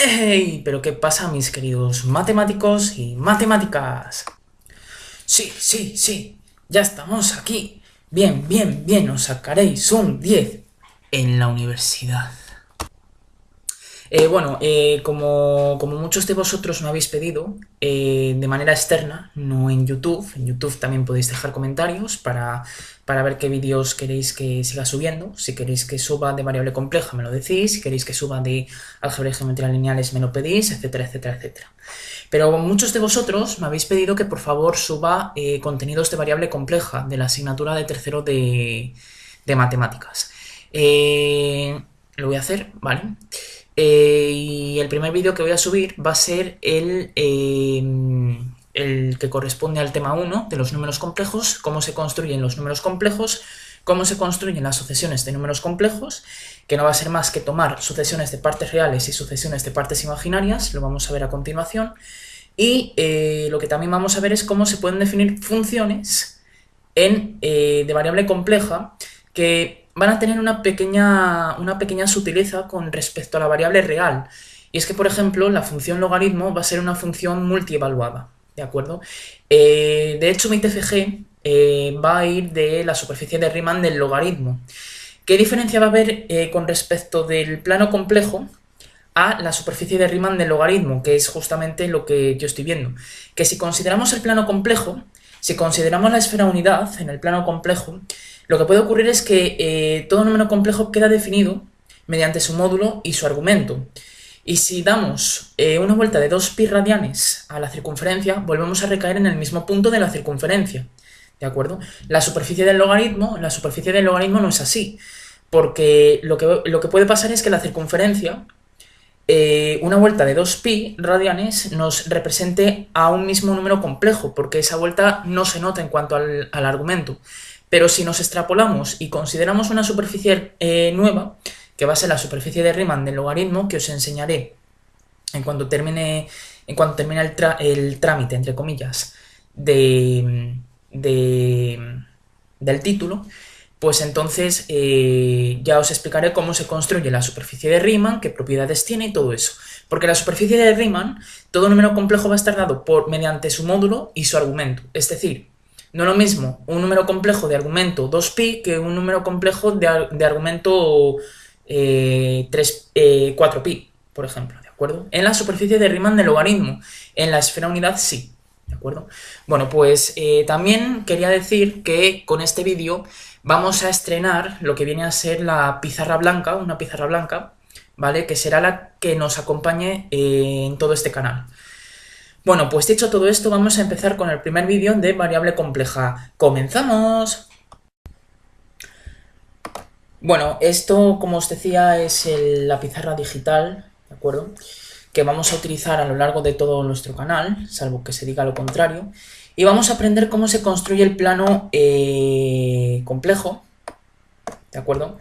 ¡Ey! ¿Pero qué pasa, mis queridos matemáticos y matemáticas? Sí, sí, sí, ya estamos aquí. Bien, bien, bien, os sacaréis un 10 en la universidad. Como muchos de vosotros me habéis pedido, de manera externa, no en YouTube también podéis dejar comentarios para ver qué vídeos queréis que siga subiendo. Si queréis que suba de variable compleja, me lo decís. Si queréis que suba de álgebra y geometría lineales, me lo pedís, etcétera, etcétera, etcétera. Pero muchos de vosotros me habéis pedido que por favor suba contenidos de variable compleja de la asignatura de tercero de matemáticas. Lo voy a hacer, ¿vale? Y el primer vídeo que voy a subir va a ser el que corresponde al tema 1 de los números complejos, cómo se construyen los números complejos, cómo se construyen las sucesiones de números complejos, que no va a ser más que tomar sucesiones de partes reales y sucesiones de partes imaginarias, lo vamos a ver a continuación, y lo que también vamos a ver es cómo se pueden definir funciones de variable compleja que van a tener una pequeña sutileza con respecto a la variable real. Y es que, por ejemplo, la función logaritmo va a ser una función multievaluada, ¿de acuerdo? De hecho, mi TFG va a ir de la superficie de Riemann del logaritmo. ¿Qué diferencia va a haber con respecto del plano complejo a la superficie de Riemann del logaritmo, que es justamente lo que yo estoy viendo? Que si consideramos el plano complejo, si consideramos la esfera unidad en el plano complejo, lo que puede ocurrir es que todo número complejo queda definido mediante su módulo y su argumento. Y si damos una vuelta de 2pi radianes a la circunferencia, volvemos a recaer en el mismo punto de la circunferencia. ¿De acuerdo? La superficie del logaritmo no es así. Porque lo que puede pasar es que la circunferencia, una vuelta de 2pi radianes nos represente a un mismo número complejo, porque esa vuelta no se nota en cuanto al argumento. Pero si nos extrapolamos y consideramos una superficie nueva, que va a ser la superficie de Riemann del logaritmo, que os enseñaré en cuanto termine, el trámite, entre comillas, de, del título, pues entonces ya os explicaré cómo se construye la superficie de Riemann, qué propiedades tiene y todo eso. Porque la superficie de Riemann, todo número complejo va a estar dado mediante su módulo y su argumento. Es decir, no es lo mismo un número complejo de argumento 2pi que un número complejo de argumento 4pi, por ejemplo, ¿de acuerdo? En la superficie de Riemann del logaritmo, en la esfera unidad sí, ¿de acuerdo? Bueno, pues también quería decir que con este vídeo vamos a estrenar lo que viene a ser la pizarra blanca, una pizarra blanca, ¿vale? Que será la que nos acompañe en todo este canal. Bueno, pues dicho todo esto, vamos a empezar con el primer vídeo de variable compleja. ¡Comenzamos! Bueno, esto, como os decía, es la pizarra digital, ¿de acuerdo? Que vamos a utilizar a lo largo de todo nuestro canal, salvo que se diga lo contrario. Y vamos a aprender cómo se construye el plano complejo, ¿de acuerdo?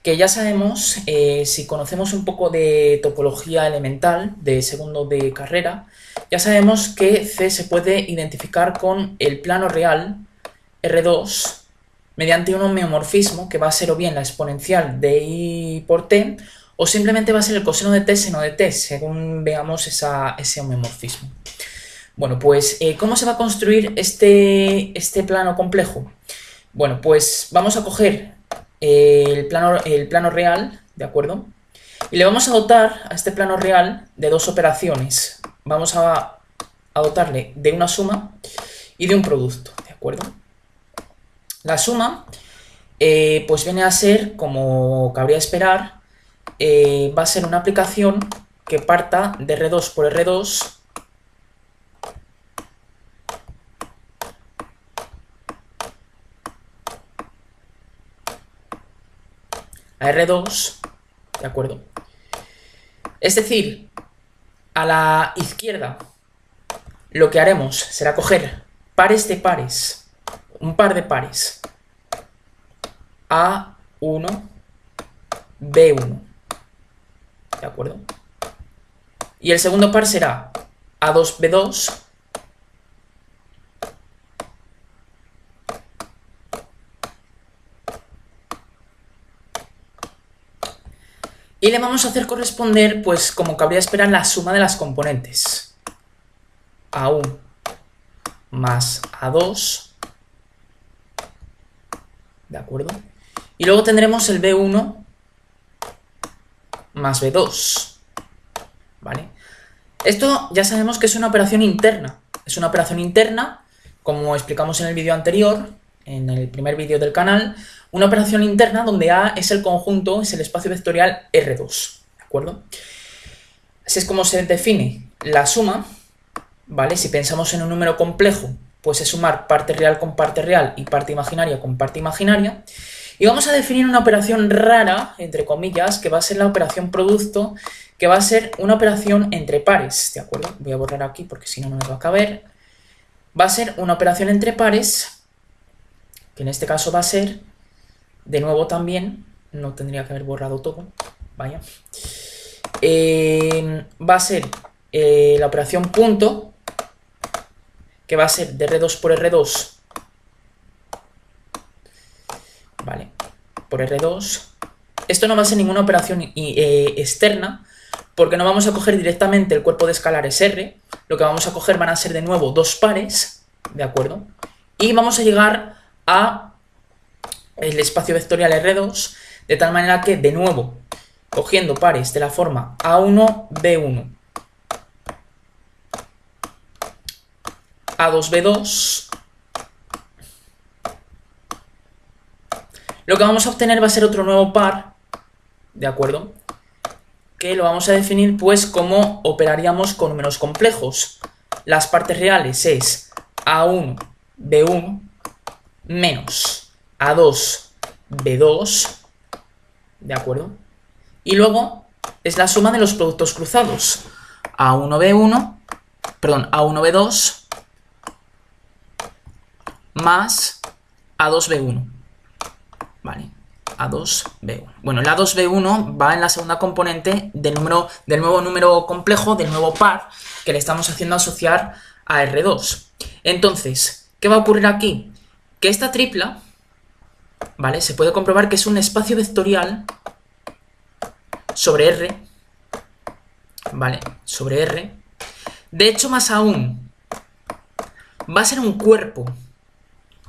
Que ya sabemos, si conocemos un poco de topología elemental de segundo de carrera, ya sabemos que C se puede identificar con el plano real R2 mediante un homeomorfismo que va a ser o bien la exponencial de I por T o simplemente va a ser el coseno de T seno de T, según veamos ese homeomorfismo. Bueno, pues, ¿cómo se va a construir este plano complejo? Bueno, pues vamos a coger el plano real, ¿de acuerdo? Y le vamos a dotar a este plano real de dos operaciones. Vamos a dotarle de una suma y de un producto, ¿de acuerdo? La suma, pues viene a ser, como cabría esperar, va a ser una aplicación que parta de R2 por R2 a R2, ¿de acuerdo? Es decir, a la izquierda lo que haremos será coger pares de pares, un par de pares, A1, B1, ¿de acuerdo? Y el segundo par será A2, B2, Y le vamos a hacer corresponder, pues como cabría esperar, la suma de las componentes. A1 más A2. ¿De acuerdo? Y luego tendremos el B1 más B2. ¿Vale? Esto ya sabemos que es una operación interna. Es una operación interna, como explicamos en el vídeo anterior, en el primer vídeo del canal, una operación interna donde A es el conjunto, es el espacio vectorial R2, ¿de acuerdo? Así es como se define la suma, ¿vale? Si pensamos en un número complejo, pues es sumar parte real con parte real y parte imaginaria con parte imaginaria. Y vamos a definir una operación rara, entre comillas, que va a ser la operación producto, que va a ser una operación entre pares, ¿de acuerdo? Voy a borrar aquí porque si no, no me va a caber. Va a ser una operación entre pares, que en este caso va a ser, de nuevo también, no tendría que haber borrado todo, vaya. Va a ser la operación punto, que va a ser de R2 por R2, ¿vale? Por R2. Esto no va a ser ninguna operación externa, porque no vamos a coger directamente el cuerpo de escalares R, lo que vamos a coger van a ser de nuevo dos pares, ¿de acuerdo? Y vamos a llegar a el espacio vectorial R2, de tal manera que, de nuevo, cogiendo pares de la forma A1, B1, A2, B2, lo que vamos a obtener va a ser otro nuevo par, ¿de acuerdo? Que lo vamos a definir pues como operaríamos con números complejos. Las partes reales es A1, B1, menos A2, B2, ¿de acuerdo? Y luego es la suma de los productos cruzados. A1, B1, perdón, A1, B2, más A2, B1, ¿vale? A2, B1. Bueno, el A2, B1 va en la segunda componente del nuevo número complejo, del nuevo par, que le estamos haciendo asociar a R2. Entonces, ¿qué va a ocurrir aquí? Que esta tripla, ¿vale? Se puede comprobar que es un espacio vectorial sobre R, ¿vale? Sobre R. De hecho, más aún, va a ser un cuerpo,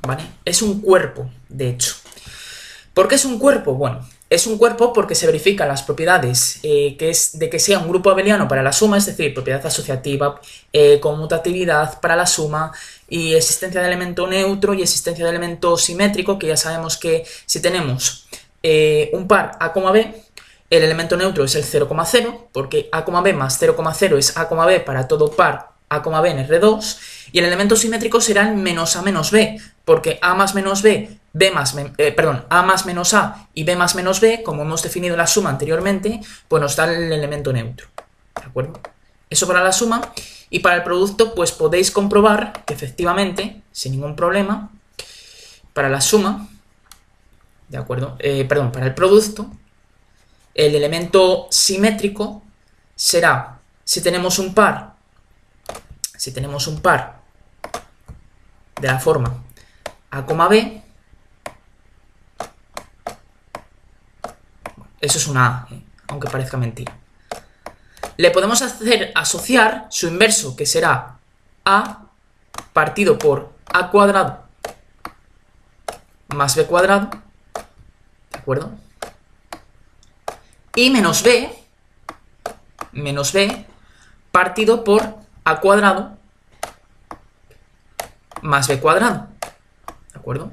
¿vale? Es un cuerpo, de hecho. ¿Por qué es un cuerpo? Bueno, es un cuerpo porque se verifican las propiedades que es de que sea un grupo abeliano para la suma, es decir, propiedad asociativa, conmutatividad para la suma y existencia de elemento neutro y existencia de elemento simétrico, que ya sabemos que si tenemos un par A, B, el elemento neutro es el 0,0, porque A, B más 0,0 es A, B para todo par A, B en R2, y el elemento simétrico será el menos A menos B, porque A más menos B, A más menos A y B más menos B, como hemos definido la suma anteriormente, pues nos da el elemento neutro, ¿de acuerdo? Eso para la suma, y para el producto, pues podéis comprobar que efectivamente, sin ningún problema, para la suma, ¿de acuerdo? Para el producto, el elemento simétrico será, si tenemos un par de la forma A, B, eso es una A, aunque parezca mentira. Le podemos hacer asociar su inverso, que será A partido por A cuadrado más B cuadrado, ¿de acuerdo? Y menos B partido por A cuadrado más B cuadrado, ¿de acuerdo?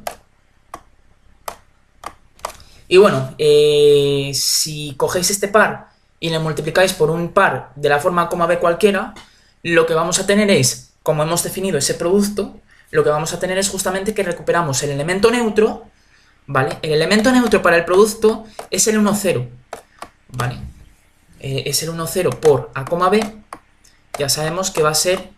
Y bueno, si cogéis este par y le multiplicáis por un par de la forma A, B cualquiera, lo que vamos a tener es, como hemos definido ese producto, lo que vamos a tener es justamente que recuperamos el elemento neutro, ¿vale? El elemento neutro para el producto es el 1, 0, ¿vale? Es el 1, 0 por A, B, ya sabemos que va a ser,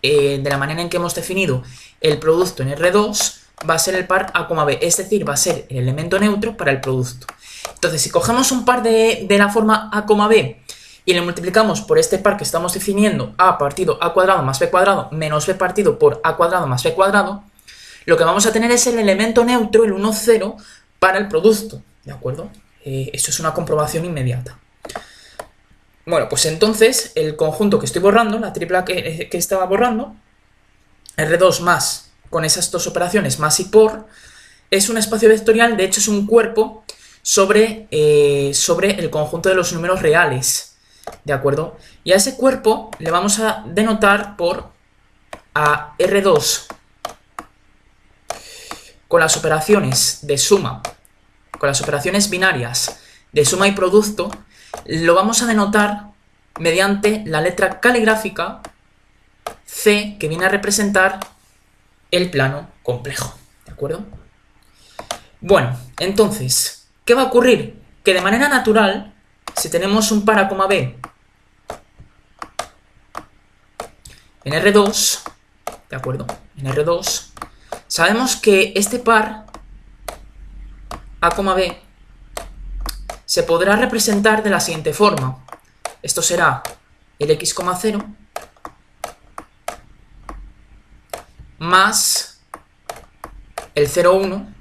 de la manera en que hemos definido el producto en R2, va a ser el par A, B, es decir, va a ser el elemento neutro para el producto. Entonces, si cogemos un par de la forma A, B y le multiplicamos por este par que estamos definiendo, A partido A cuadrado más B cuadrado menos B partido por A cuadrado más B cuadrado, lo que vamos a tener es el elemento neutro, el 1, 0, para el producto, ¿de acuerdo? Esto es una comprobación inmediata. Bueno, pues entonces el conjunto que estoy borrando, la tripla que estaba borrando, R2 más, con esas dos operaciones, más y por, es un espacio vectorial, de hecho es un cuerpo sobre el conjunto de los números reales, ¿de acuerdo? Y a ese cuerpo le vamos a denotar por a R2 con las operaciones de suma, con las operaciones binarias de suma y producto, lo vamos a denotar mediante la letra caligráfica C, que viene a representar el plano complejo, ¿de acuerdo? Bueno, entonces, ¿qué va a ocurrir? Que de manera natural, si tenemos un par A, B en R2, ¿de acuerdo? En R2, sabemos que este par A, B se podrá representar de la siguiente forma. Esto será el x,0 más el 0,1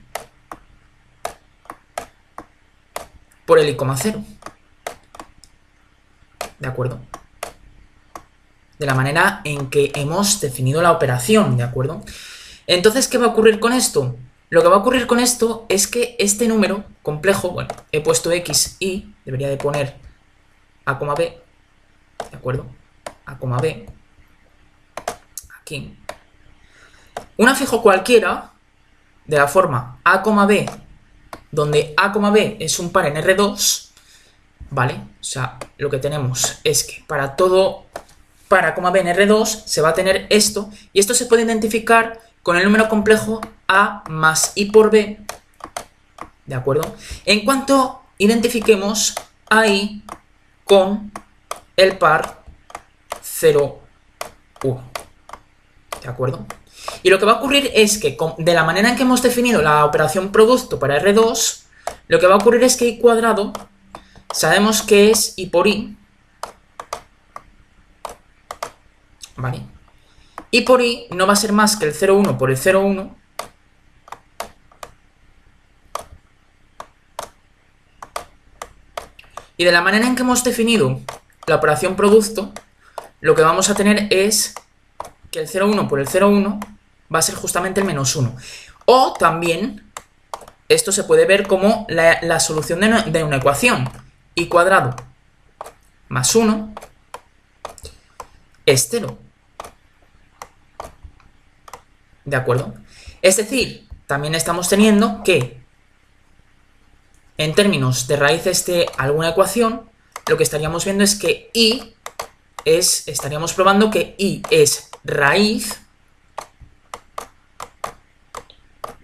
por el i,0. ¿De acuerdo? De la manera en que hemos definido la operación, ¿de acuerdo? Entonces, ¿qué va a ocurrir con esto? Lo que va a ocurrir con esto es que este número complejo, bueno, he puesto x, y, debería de poner A, B, ¿de acuerdo? A, B, aquí. Una fijo cualquiera, de la forma A, B, donde A, B es un par en R2, ¿vale? O sea, lo que tenemos es que para todo par A, B en R2 se va a tener esto, y esto se puede identificar con el número complejo A más I por B, ¿de acuerdo? En cuanto identifiquemos a I con el par 0, 1, ¿de acuerdo? Y lo que va a ocurrir es que, de la manera en que hemos definido la operación producto para R2, lo que va a ocurrir es que I cuadrado sabemos que es I por I, ¿vale? I por I no va a ser más que el 0,1 por el 0,1, y de la manera en que hemos definido la operación producto, lo que vamos a tener es que el 0,1 por el 0,1 va a ser justamente el menos 1. O también, esto se puede ver como la solución de una ecuación. I cuadrado más 1 es 0. ¿De acuerdo? Es decir, también estamos teniendo que, en términos de raíces de alguna ecuación, lo que estaríamos viendo es que estaríamos probando que I es raíz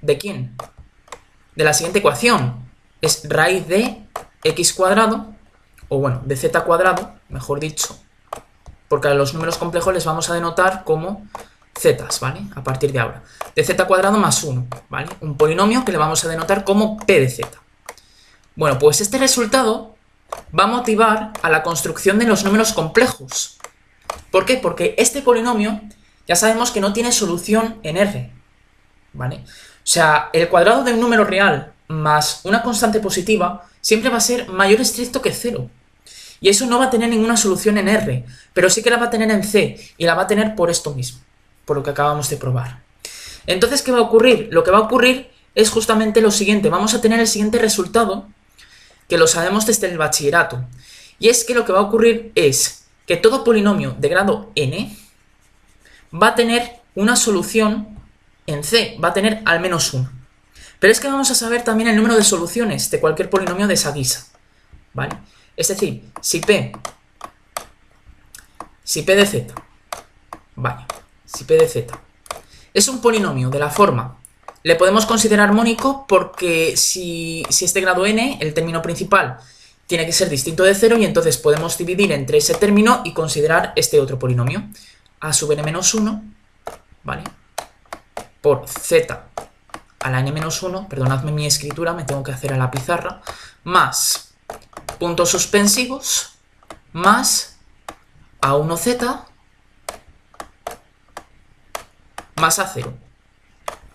¿de quién? De la siguiente ecuación. Es raíz de x cuadrado, o bueno, de z cuadrado, mejor dicho, porque a los números complejos les vamos a denotar como zetas, ¿vale? A partir de ahora. De z cuadrado más 1, ¿vale? Un polinomio que le vamos a denotar como p de z. Bueno, pues este resultado va a motivar a la construcción de los números complejos. ¿Por qué? Porque este polinomio ya sabemos que no tiene solución en R, ¿vale? O sea, el cuadrado de un número real más una constante positiva siempre va a ser mayor estricto que 0. Y eso no va a tener ninguna solución en R, pero sí que la va a tener en C, y la va a tener por esto mismo, por lo que acabamos de probar. Entonces, ¿qué va a ocurrir? Lo que va a ocurrir es justamente lo siguiente. Vamos a tener el siguiente resultado, que lo sabemos desde el bachillerato. Y es que lo que va a ocurrir es que todo polinomio de grado n va a tener una solución en C, va a tener al menos 1. Pero es que vamos a saber también el número de soluciones de cualquier polinomio de esa guisa, ¿vale? Es decir, si P de Z, vale, si P de Z es un polinomio de la forma, le podemos considerar armónico porque si es de grado n, el término principal tiene que ser distinto de 0, y entonces podemos dividir entre ese término y considerar este otro polinomio, a sub n menos 1, ¿vale? Por z a la n-1, perdonadme mi escritura, me tengo que hacer a la pizarra, más puntos suspensivos, más a1z, más a0,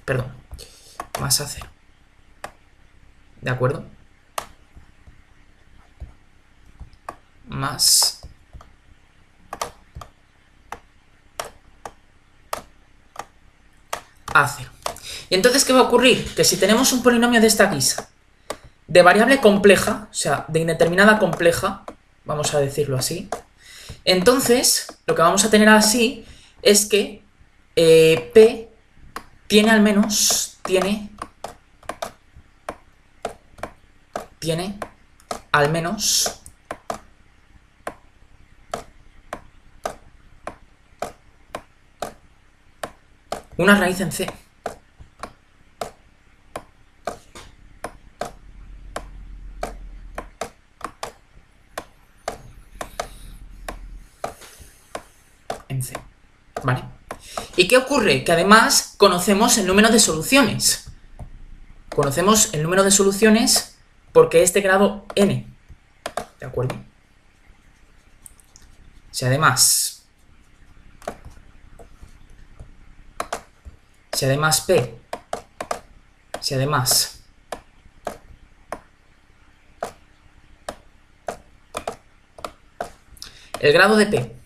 perdón, más a0, ¿de acuerdo? Más a 0. Y entonces, ¿qué va a ocurrir? Que si tenemos un polinomio de esta guisa, de variable compleja, o sea, de indeterminada compleja, vamos a decirlo así, entonces lo que vamos a tener así es que P tiene al menos, tiene al menos una raíz en C. En C, ¿vale? ¿Y qué ocurre? Que además conocemos el número de soluciones. Conocemos el número de soluciones porque es de grado n, ¿de acuerdo? Si además P, si además el grado de P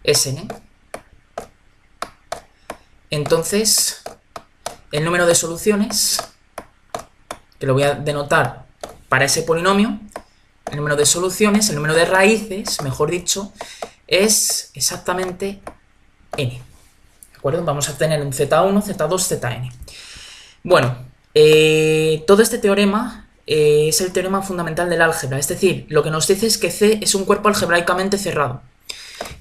es n, entonces el número de soluciones, que lo voy a denotar para ese polinomio, el número de soluciones, el número de raíces, mejor dicho, es exactamente n, ¿de acuerdo? Vamos a tener un z1, z2, zn. Bueno, todo este teorema es el teorema fundamental del álgebra, es decir, lo que nos dice es que C es un cuerpo algebraicamente cerrado.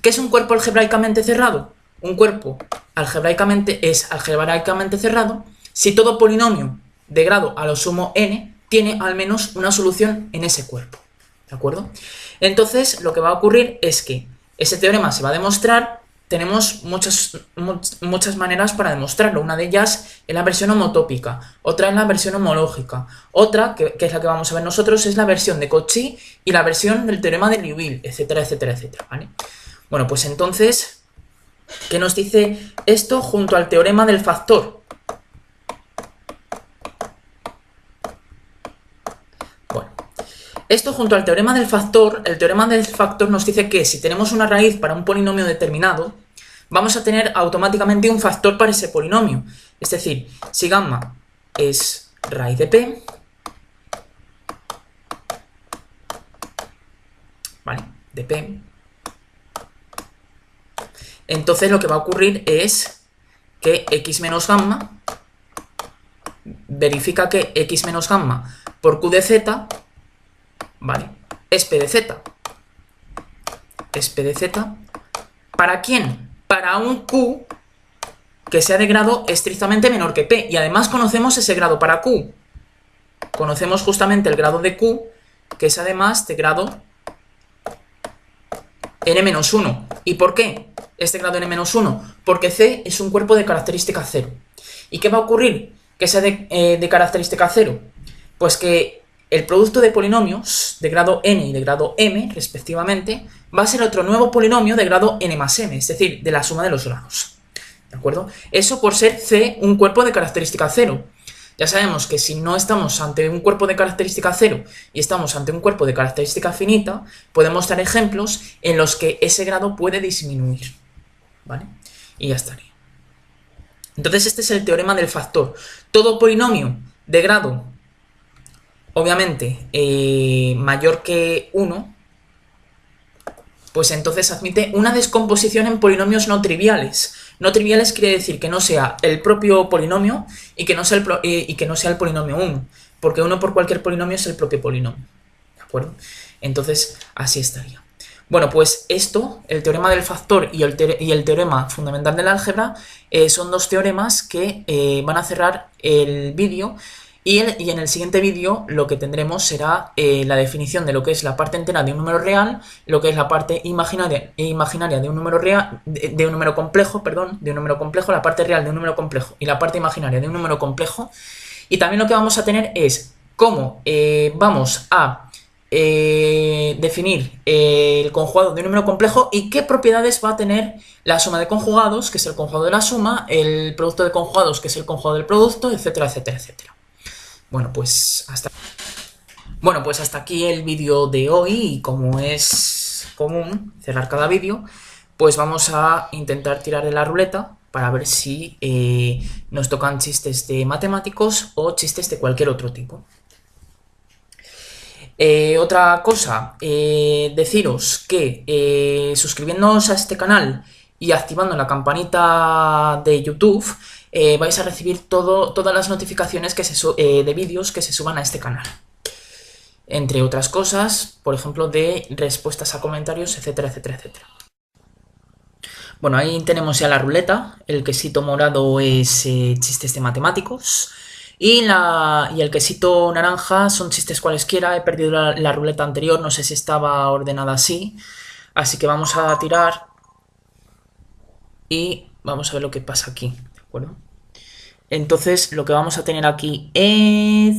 ¿Qué es un cuerpo algebraicamente cerrado? Un cuerpo es algebraicamente cerrado si todo polinomio de grado a lo sumo n tiene al menos una solución en ese cuerpo, ¿de acuerdo? Entonces, lo que va a ocurrir es que ese teorema se va a demostrar. Tenemos muchas maneras para demostrarlo. Una de ellas es la versión homotópica, otra es la versión homológica, otra, que es la que vamos a ver nosotros, es la versión de Cauchy y la versión del teorema de Liouville, etcétera, etcétera, etcétera, ¿vale? Bueno, pues entonces, ¿qué nos dice esto junto al teorema del factor? Bueno, esto junto al teorema del factor, el teorema del factor nos dice que si tenemos una raíz para un polinomio determinado, vamos a tener automáticamente un factor para ese polinomio. Es decir, si gamma es raíz de P, ¿vale? De P, entonces lo que va a ocurrir es que x menos gamma verifica que x menos gamma por q de z, ¿vale? Es p de z. Es p de z. ¿Para quién? Para un q que sea de grado estrictamente menor que p. Y además conocemos ese grado para q. Conocemos justamente el grado de q, que es además de grado n-1. ¿Y por qué este grado n-1? Porque C es un cuerpo de característica 0. ¿Y qué va a ocurrir que sea de característica 0? Pues que el producto de polinomios de grado n y de grado m, respectivamente, va a ser otro nuevo polinomio de grado n más m, es decir, de la suma de los grados. ¿De acuerdo? Eso por ser C un cuerpo de característica 0. Ya sabemos que si no estamos ante un cuerpo de característica 0 y estamos ante un cuerpo de característica finita, podemos dar ejemplos en los que ese grado puede disminuir, ¿vale? Y ya estaría. Entonces este es el teorema del factor. Todo polinomio de grado, obviamente, mayor que 1, pues entonces admite una descomposición en polinomios no triviales. No triviales quiere decir que no sea el propio polinomio y que no sea el polinomio 1, porque 1 por cualquier polinomio es el propio polinomio, ¿de acuerdo? Entonces, así estaría. Bueno, pues esto, el teorema del factor y el teorema fundamental del álgebra, son dos teoremas que van a cerrar el vídeo. Y en el siguiente vídeo lo que tendremos será la definición de lo que es la parte entera de un número real, lo que es la parte imaginaria de un número real, de un número complejo, la parte real de un número complejo y la parte imaginaria de un número complejo. Y también lo que vamos a tener es cómo vamos a definir el conjugado de un número complejo y qué propiedades va a tener la suma de conjugados, que es el conjugado de la suma, el producto de conjugados, que es el conjugado del producto, etcétera, etcétera, etcétera. Bueno, pues hasta aquí el vídeo de hoy, y como es común cerrar cada vídeo, pues vamos a intentar tirar de la ruleta para ver si nos tocan chistes de matemáticos o chistes de cualquier otro tipo. Otra cosa, deciros que suscribiéndoos a este canal y activando la campanita de YouTube vais a recibir todas las notificaciones de vídeos que se suban a este canal. Entre otras cosas, por ejemplo, de respuestas a comentarios, etcétera, etcétera, etcétera. Bueno, ahí tenemos ya la ruleta. El quesito morado es chistes de matemáticos. Y el quesito naranja son chistes cualesquiera. He perdido la ruleta anterior, no sé si estaba ordenada así. Así que vamos a tirar y vamos a ver lo que pasa aquí, ¿de acuerdo? Entonces lo que vamos a tener aquí es...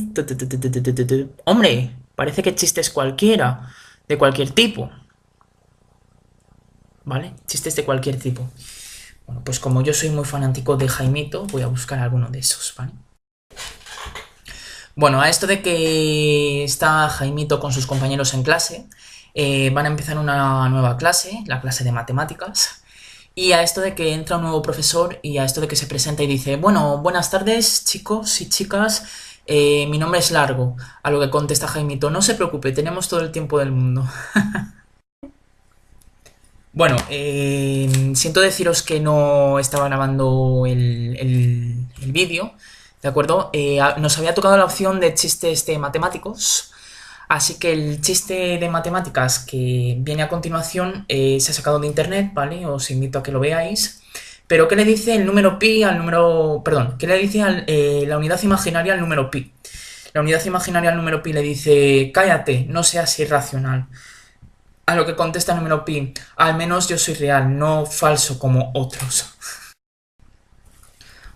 ¡Hombre! Parece que chistes cualquiera, de cualquier tipo. ¿Vale? Chistes de cualquier tipo. Bueno, pues como yo soy muy fanático de Jaimito, voy a buscar alguno de esos, ¿vale? Bueno, a esto de que está Jaimito con sus compañeros en clase, van a empezar una nueva clase, la clase de matemáticas, y a esto de que entra un nuevo profesor y a esto de que se presenta y dice, bueno, buenas tardes chicos y chicas, mi nombre es Largo, a lo que contesta Jaimito, no se preocupe, tenemos todo el tiempo del mundo. Bueno, siento deciros que no estaba grabando el vídeo, ¿de acuerdo? Nos había tocado la opción de chistes de matemáticos, así que el chiste de matemáticas que viene a continuación se ha sacado de internet, ¿vale? Os invito a que lo veáis. Pero ¿qué le dice el número pi al número... Perdón, ¿qué le dice la unidad imaginaria al número pi? La unidad imaginaria al número pi le dice, cállate, no seas irracional. A lo que contesta el número pi, al menos yo soy real, no falso como otros.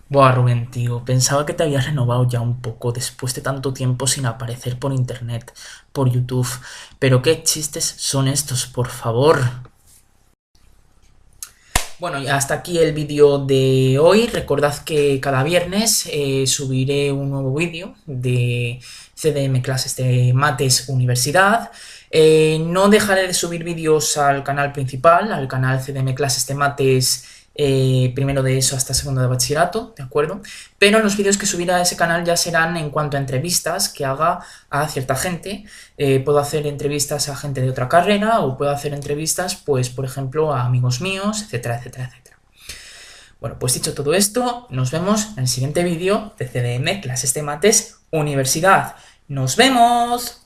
Buah, Rubén, tío, pensaba que te habías renovado ya un poco después de tanto tiempo sin aparecer por internet, por YouTube. Pero qué chistes son estos, por favor. Bueno, y hasta aquí el vídeo de hoy. Recordad que cada viernes subiré un nuevo vídeo de CDM Clases de Mates Universidad. No dejaré de subir vídeos al canal principal, al canal CDM Clases de Mates primero de eso hasta segundo de bachillerato, ¿de acuerdo? Pero los vídeos que subiré a ese canal ya serán en cuanto a entrevistas que haga a cierta gente. Puedo hacer entrevistas a gente de otra carrera o puedo hacer entrevistas, pues, por ejemplo, a amigos míos, etcétera, etcétera, etcétera. Bueno, pues dicho todo esto, nos vemos en el siguiente vídeo de CDM Clases de Mates Universidad. ¡Nos vemos!